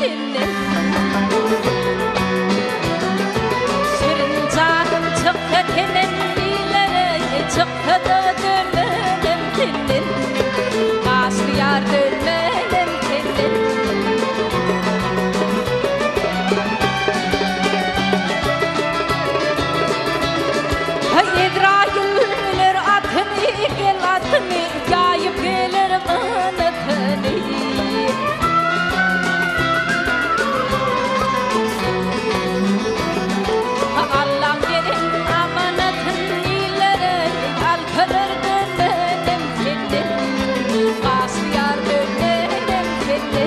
seni. Şirin canım çıktı kenenlilere, çıktı da dönmedim seni. Aslı yar dönmedim seni. Edragiller atını gel atını, yayıp gelir manatını. Allah verin amanatın ilere, al kalır dönmedim seni. Aslı yar dönmedim seni.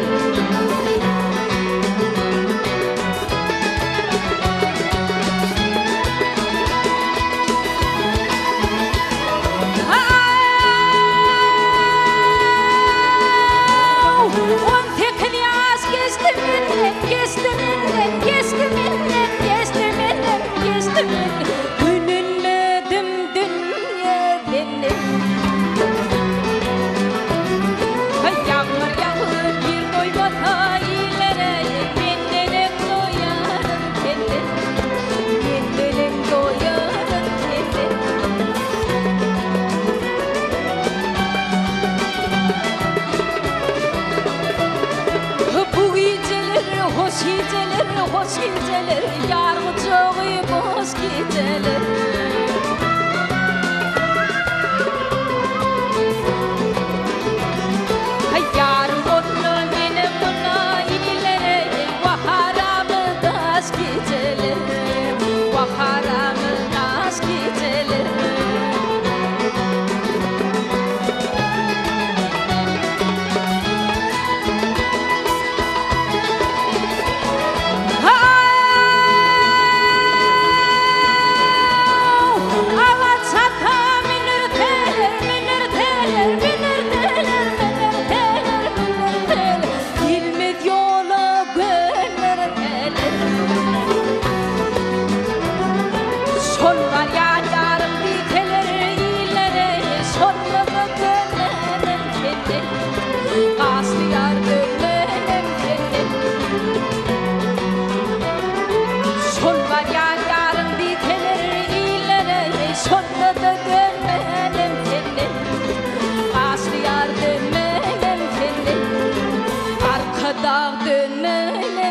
Hoş geceler, yargı çoğu boş geceler. Yarım onu benim buna ilere, vaharamı daş geceler, vaharamı daş geceler. Dönmedim seni, arkadan dönmedim.